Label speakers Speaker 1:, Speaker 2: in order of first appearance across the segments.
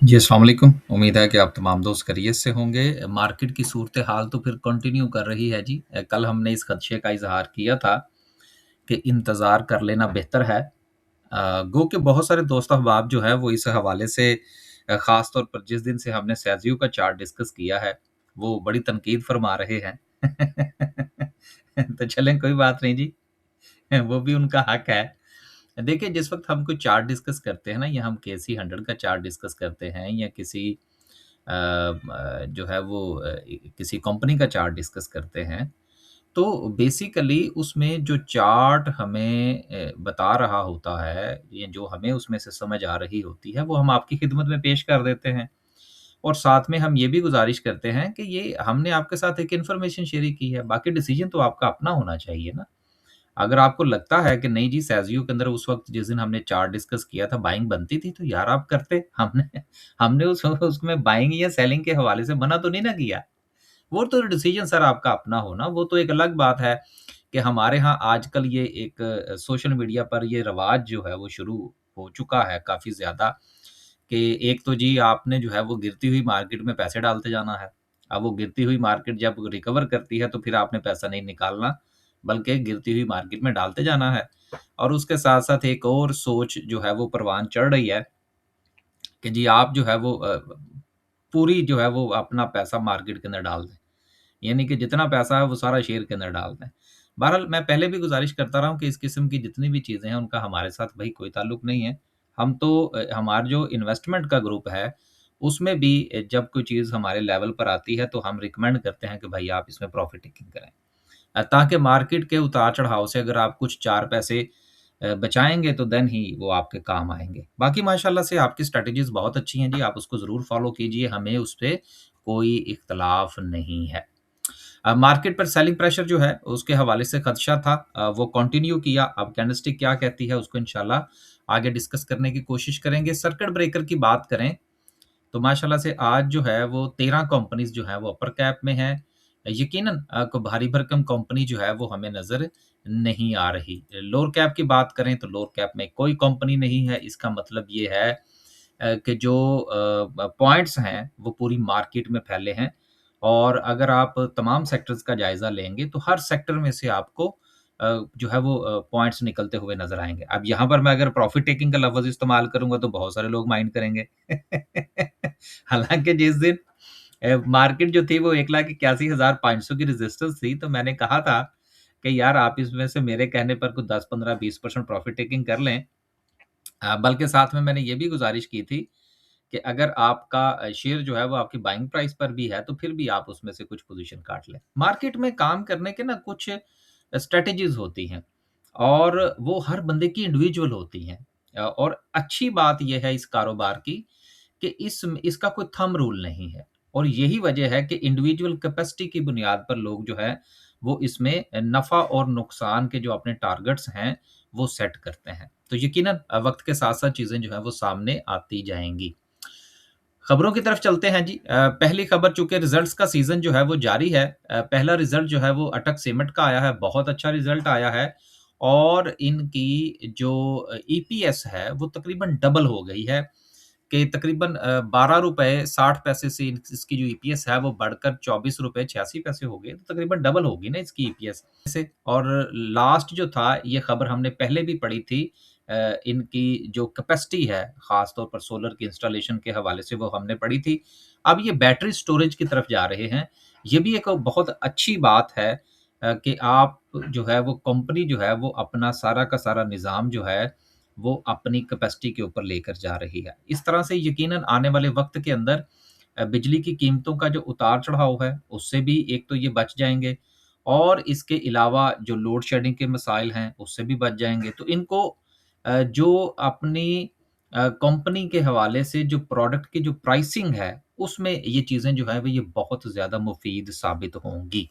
Speaker 1: जी, अस्सलाम वालेकुम। उम्मीद है कि आप तमाम दोस्त खैरियत से होंगे। मार्केट की सूरत-ए-हाल तो फिर कंटिन्यू कर रही है जी। कल हमने इस खदशे का इज़हार किया था कि इंतज़ार कर लेना बेहतर है। गो के बहुत सारे दोस्त अहबाब जो हैं वो इस हवाले से ख़ास तौर पर जिस दिन से हमने सेज़ियो का चार्ट डिस्कस किया है, वो बड़ी तनकीद फ़रमा रहे हैं। तो चलें कोई बात नहीं जी, वो भी उनका हक है। देखिए, जिस वक़्त हम कोई चार्ट डिस्कस करते हैं ना या हम केसी 100 का चार्ट डिस्कस करते हैं या किसी जो है वो किसी कंपनी का चार्ट डिस्कस करते हैं, तो बेसिकली उसमें जो चार्ट हमें बता रहा होता है, ये जो हमें उसमें से समझ आ रही होती है, वो हम आपकी खिदमत में पेश कर देते हैं। और साथ में हम ये भी गुज़ारिश करते हैं कि ये हमने आपके साथ एक इन्फॉर्मेशन शेयर की है, बाकी डिसीज़न तो आपका अपना होना चाहिए ना। अगर आपको लगता है कि नहीं जी सेज़ियो के अंदर उस वक़्त जिस दिन हमने चार्ट डिस्कस किया था बाइंग बनती थी, तो यार आप करते। हमने हमने उसमें बाइंग या सेलिंग के हवाले से मना तो नहीं ना किया। वो तो डिसीज़न सर आपका अपना हो ना, वो तो एक अलग बात है कि हमारे यहाँ आजकल ये एक सोशल मीडिया पर ये रिवाज जो है वो शुरू हो चुका है काफ़ी ज़्यादा कि एक तो जी आपने जो है वो गिरती हुई मार्केट में पैसे डालते जाना है। अब वो गिरती हुई मार्केट जब रिकवर करती है तो फिर आपने पैसा नहीं निकालना, बल्कि गिरती हुई मार्केट में डालते जाना है। और उसके साथ-साथ एक और सोच जो है वो परवान चढ़ रही है कि जी आप जो है वो पूरी जो है वो अपना पैसा मार्केट के अंदर डाल दें। यानी कि जितना पैसा है वो सारा शेयर के अंदर डाल दें। बहरहाल मैं पहले भी गुज़ारिश करता रहा हूँ कि इस किस्म की जितनी भी चीज़ें हैं उनका हमारे साथ भई कोई ताल्लुक नहीं है। हम तो हमारा जो इन्वेस्टमेंट का ग्रुप है, उसमें भी जब कोई चीज़ हमारे लेवल पर आती है तो हम रिकमेंड करते हैं कि भई आप इसमें प्रॉफ़िट टेकिंग करें। ताकि मार्केट के उतार-चढ़ाव से अगर आप कुछ 4 पैसे बचाएँगे तो देन ही वो आपके काम आएँगे। बाकी माशाअल्लाह से आपकी स्ट्रैटेजीज़ बहुत अच्छी हैं जी, आप उसको ज़रूर फ़ॉलो कीजिए, हमें उसपे कोई इख्तिलाफ़ नहीं है। मार्केट पर सेलिंग प्रेशर जो है उसके हवाले से खदशा था, वो कंटिन्यू किया। अब कैंडलस्टिक क्या कहती है उसको इंशाल्लाह आगे डिस्कस करने की कोशिश करेंगे। सर्किट ब्रेकर की बात करें तो माशाल्लाह से आज जो है वो 13 कंपनीज़ जो हैं वो अपर कैप में हैं। यकीनन कोई भारी भरकम कंपनी जो है वो हमें नज़र नहीं आ रही। लोअर कैप की बात करें तो लोअर कैप में कोई कंपनी नहीं है। इसका मतलब ये है कि जो पॉइंट्स हैं वो पूरी मार्केट में फैले हैं और अगर आप तमाम सेक्टर्स का जायज़ा लेंगे तो हर सेक्टर में से आपको जो है वो पॉइंट्स निकलते हुए नज़र आएँगे। अब यहाँ पर मैं अगर प्रॉफ़िट टेकिंग का लफ़्ज़ इस्तेमाल करूँगा तो बहुत सारे लोग माइंड करेंगे। हालाँकि जिस दिन मार्केट जो थी वो 1,81,500 की रेजिस्टेंस थी, तो मैंने कहा था कि यार आप इसमें से मेरे कहने पर कुछ 10, 15, 20% प्रॉफ़िट टेकिंग कर लें। बल्कि साथ में मैंने ये भी गुज़ारिश की थी कि अगर आपका शेयर जो है वो आपकी बाइंग प्राइस पर भी है, तो फिर भी आप उसमें से कुछ पोज़ीशन काट लें। मार्केट में काम करने के ना कुछ स्ट्रैटेजीज़ होती हैं और वो हर बंदे की इंडिविजुअल होती हैं। और अच्छी बात ये है इस कारोबार की कि इसका कोई थंब रूल नहीं है और यही वजह है कि इंडिविजुअल कैपेसिटी की बुनियाद पर लोग जो है, वो इसमें नफ़ा और नुकसान के जो अपने टारगेट्स हैं, वो सेट करते हैं। तो यकीनन वक़्त के साथ-साथ चीज़ें जो हैं वो सामने आती जाएँगी। खबरों की तरफ चलते हैं जी। पहली खबर चूँकि रिज़ल्ट्स का सीज़न जो है वो जारी है। पहला रिज़ल्ट जो है वो अटक सीमेंट का आया है, बहुत अच्छा रिज़ल्ट आया है और इनकी जो ईपीएस है वो तकरीबन डबल हो गई है कि तकरीबन ₹12.60 से इसकी जो ईपीएस है वो बढ़कर ₹24.86 हो गई, तो तकरीबन डबल होगी ना इसकी ईपीएस से। और लास्ट जो था ये खबर हमने पहले भी पढ़ी थी, इनकी जो कैपेसिटी है ख़ास तौर पर सोलर की इंस्टॉलेशन के हवाले से वो हमने पढ़ी थी। अब ये बैटरी स्टोरेज की तरफ जा रहे हैं। ये भी एक बहुत अच्छी बात है कि आप जो है वो कंपनी जो है वो अपना सारा का सारा निज़ाम जो है वो अपनी कैपेसिटी के ऊपर लेकर जा रही है। इस तरह से यकीनन आने वाले वक़्त के अंदर बिजली की कीमतों का जो उतार-चढ़ाव है, उससे भी एक तो ये बच जाएँगे और इसके अलावा जो लोड शेडिंग के मसाइल हैं, उससे भी बच जाएँगे। तो इनको जो अपनी कंपनी के हवाले से जो प्रोडक्ट की जो प्राइसिंग है, उसमें ये चीज़ें जो हैं, वो ये बहुत ज़्यादा मुफ़ीद साबित होंगी।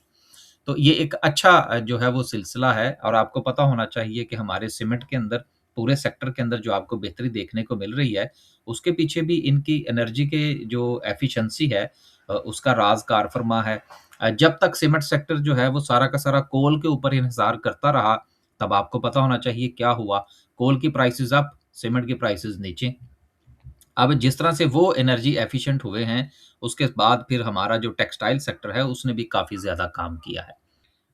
Speaker 1: तो ये एक अच्छा जो है वो सिलसिला है और आपको पता होना चाहिए कि हमारे सीमेंट के अंदर, पूरे सेक्टर के अंदर जो आपको बेहतरी देखने को मिल रही है, उसके पीछे भी इनकी एनर्जी के जो एफिशिएंसी है उसका राज़ कार फ़रमा है। जब तक सीमेंट सेक्टर जो है वो सारा का सारा कोल के ऊपर इन्हिसार करता रहा, तब आपको पता होना चाहिए क्या हुआ, कोल की प्राइसेज़ अप, सीमेंट की प्राइसेज़ नीचे। अब जिस तरह से वो एनर्जी एफिशिएंट हुए हैं, उसके बाद फिर हमारा जो टेक्सटाइल सेक्टर है, उसने भी काफ़ी ज़्यादा काम किया है।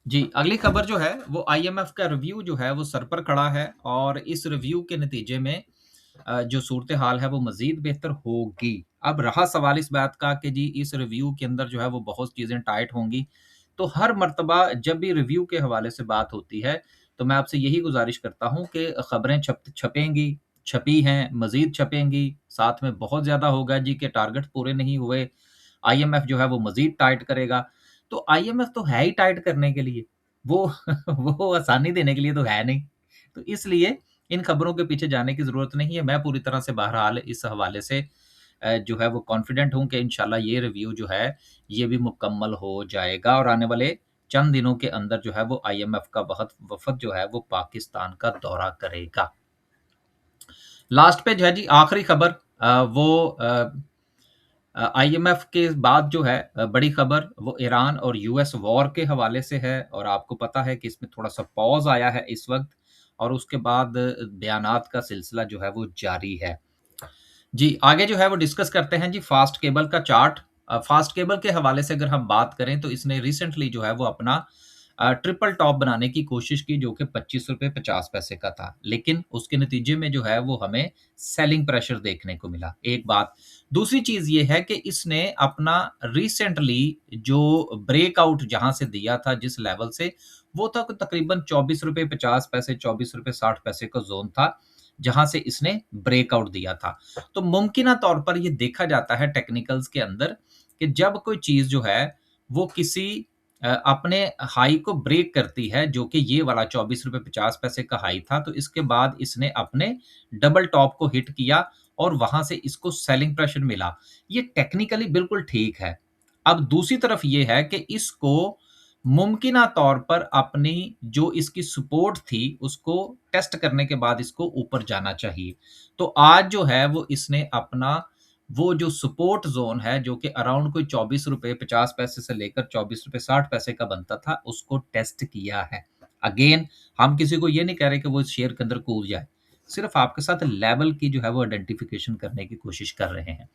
Speaker 1: जी, अगली खबर जो है वो आईएमएफ का रिव्यू जो है वो सर पर खड़ा है और इस रिव्यू के नतीजे में जो सूरत-हाल है वो मज़ीद बेहतर होगी। अब रहा सवाल इस बात का कि जी इस रिव्यू के अंदर जो है वो बहुत चीज़ें टाइट होंगी। तो हर मर्तबा जब भी रिव्यू के हवाले से बात होती है, तो मैं आपसे यही गुज़ारिश करता हूँ कि खबरें छपेंगी, छपी हैं, मज़ीद छपेंगी, साथ में बहुत ज़्यादा होगा जी कि टारगेट पूरे नहीं हुए, आईएमएफ जो है वो मज़ीद टाइट करेगा। तो आईएमएफ तो है ही टाइट करने के लिए, वो वो आसानी देने के लिए तो है नहीं। तो इसलिए इन खबरों के पीछे जाने की ज़रूरत नहीं है। मैं पूरी तरह से बहरहाल इस हवाले से जो है वो कॉन्फिडेंट हूँ कि इंशाल्लाह ये रिव्यू जो है, ये भी मुकम्मल हो जाएगा और आने वाले चंद दिनों के अंदर जो है वो आईएमएफ का वफ़द जो है वो पाकिस्तान का दौरा करेगा। लास्ट पे जो है जी आखिरी खबर आईएमएफ के बाद जो है बड़ी खबर वो ईरान और यूएस वॉर के हवाले से है और आपको पता है कि इसमें थोड़ा-सा पॉज़ आया है इस वक़्त और उसके बाद बयानात का सिलसिला जो है वो जारी है। जी, आगे जो है वो डिस्कस करते हैं जी फ़ास्ट केबल का चार्ट। फ़ास्ट केबल के हवाले से अगर हम बात करें तो इसने रिसेंटली जो है वो अपना ट्रिपल टॉप बनाने की कोशिश की जो कि ₹25.50 का था। लेकिन उसके नतीजे में जो है वो हमें सेलिंग प्रेशर देखने को मिला, एक बात। दूसरी चीज़ ये है कि इसने अपना रिसेंटली जो ब्रेकआउट जहाँ से दिया था जिस लेवल से, वो था तकरीबन ₹24.50 ₹24.60 का ज़ोन था, जहाँ से इसने ब्रेकआउट दिया था। तो मुमकिना तौर पर ये देखा जाता है टेक्निकल्स के अंदर कि जब कोई चीज़ जो है वो किसी अपने हाई को ब्रेक करती है जो कि ये वाला ₹24.50 का हाई था, तो इसके बाद इसने अपने डबल टॉप को हिट किया और वहाँ से इसको सेलिंग प्रेशर मिला। ये टेक्निकली बिल्कुल ठीक है। अब दूसरी तरफ ये है कि इसको मुमकिना तौर पर अपनी जो इसकी सपोर्ट थी, उसको टेस्ट करने के बाद इसको ऊपर जाना चाहिए। तो आज जो है वो इसने अपना वो जो सपोर्ट ज़ोन है जो कि अराउंड कोई ₹24.50 से लेकर ₹24.60 का बनता था, उसको टेस्ट किया है। अगेन हम किसी को ये नहीं कह रहे कि वो इस शेयर के अंदर कूद जाए। सिर्फ़ आपके साथ लेवल की जो है वो आइडेंटिफ़िकेशन करने की कोशिश कर रहे हैं।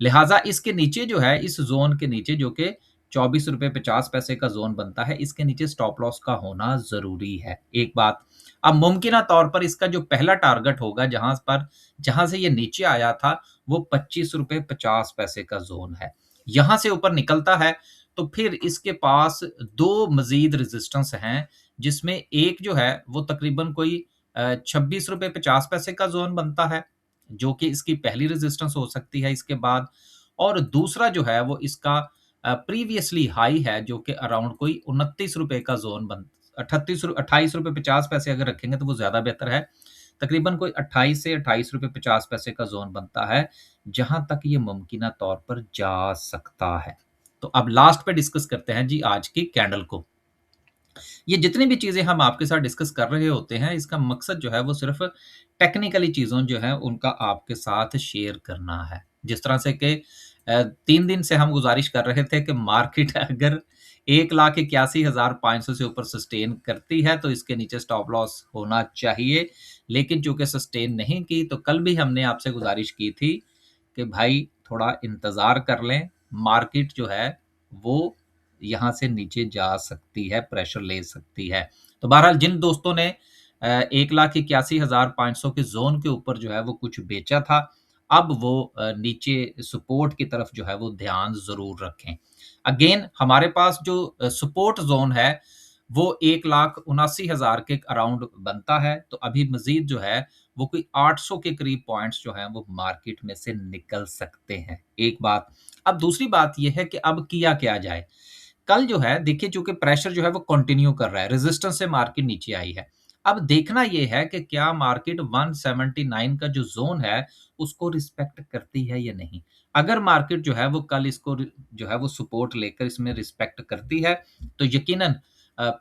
Speaker 1: लिहाज़ा इसके नीचे जो है, इस ज़ोन के नीचे जो कि ₹24.50 का ज़ोन बनता है, इसके नीचे स्टॉप लॉस का होना ज़रूरी है, एक बात। अब मुमकिना तौर पर इसका जो पहला टारगेट होगा जहाँ से ये नीचे आया था, वो ₹25.50 का ज़ोन है। यहाँ से ऊपर निकलता है, तो फिर इसके पास 2 मज़ीद रेज़िस्टेंस हैं, जिसमें एक जो है, वो तकरीबन कोई ₹26.50 का ज़ोन बनता है, जो कि इसकी पहली रेज़िस्टेंस हो सकती है इसके बाद और दूसरा जो है, वो इसका प्रीवियसली हाई है, जो कि अराउंड कोई ₹29 का ज़ोन बन 38 रु ₹28.50 अगर रखेंगे, तो वो ज़्यादा बेहतर है। तकरीबन कोई 28 से ₹28.50 का ज़ोन बनता है, जहाँ तक ये मुमकिना तौर पर जा सकता है। तो अब लास्ट पे डिस्कस करते हैं जी आज की कैंडल को। ये जितनी भी चीज़ें हम आपके साथ डिस्कस कर रहे होते हैं, इसका मकसद जो है वो सिर्फ़ टेक्निकली चीज़ों जो है उनका आपके साथ शेयर करना है। जिस तरह से कि 3 दिन से हम गुज़ारिश कर रहे थे कि मार्केट अगर 1,81,500 से ऊपर सस्टेन करती है, तो इसके नीचे स्टॉप लॉस होना चाहिए। लेकिन चूँकि सस्टेन नहीं की, तो कल भी हमने आपसे गुज़ारिश की थी कि भाई थोड़ा इंतज़ार कर लें, मार्केट जो है वो यहाँ से नीचे जा सकती है, प्रेशर ले सकती है। तो बहरहाल जिन दोस्तों ने 1,81,500 के ज़ोन के ऊपर जो है वो कुछ बेचा था, अब वो नीचे सपोर्ट की तरफ जो है वो ध्यान ज़रूर रखें। अगेन हमारे पास जो सपोर्ट ज़ोन है, वो 1,79,000 के अराउंड बनता है, तो अभी मज़ीद जो है वो कोई 800 के करीब पॉइंट्स जो हैं वो मार्केट में से निकल सकते हैं, एक बात। अब दूसरी बात ये है कि अब किया क्या जाए? कल जो है देखिए चूँकि प्रेशर जो है वो कंटिन्यू कर रहा है, रेजिस्टेंस से मार्केट नीचे आई है। अब देखना ये है कि क्या मार्केट 179 का जो ज़ोन है, उसको रिस्पेक्ट करती है या नहीं? अगर मार्केट जो है वो कल इसको जो है वो सपोर्ट लेकर इसमें रिस्पेक्ट करती है, तो यकीनन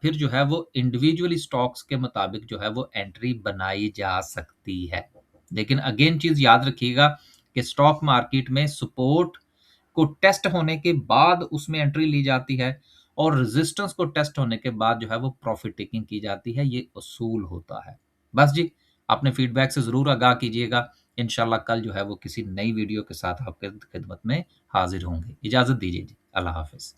Speaker 1: फिर जो है वो इंडिविजुअली स्टॉक्स के मुताबिक जो है वो एंट्री बनाई जा सकती है। लेकिन अगेन चीज़ याद रखिएगा कि स्टॉक मार्केट में सपोर्ट को टेस्ट होने के बाद उसमें एंट्री ली जाती है और रेजिस्टेंस को टेस्ट होने के बाद जो है वो प्रॉफिट टेकिंग की जाती है, ये असूल होता है। बस जी, अपने फीडबैक से ज़रूर आगाह कीजिएगा इंशाल्लाह कल जो है वो किसी नई वीडियो के साथ आपके खिदमत में हाज़िर होंगे। इजाज़त दीजिए जी। अल्लाह हाफ़िज़।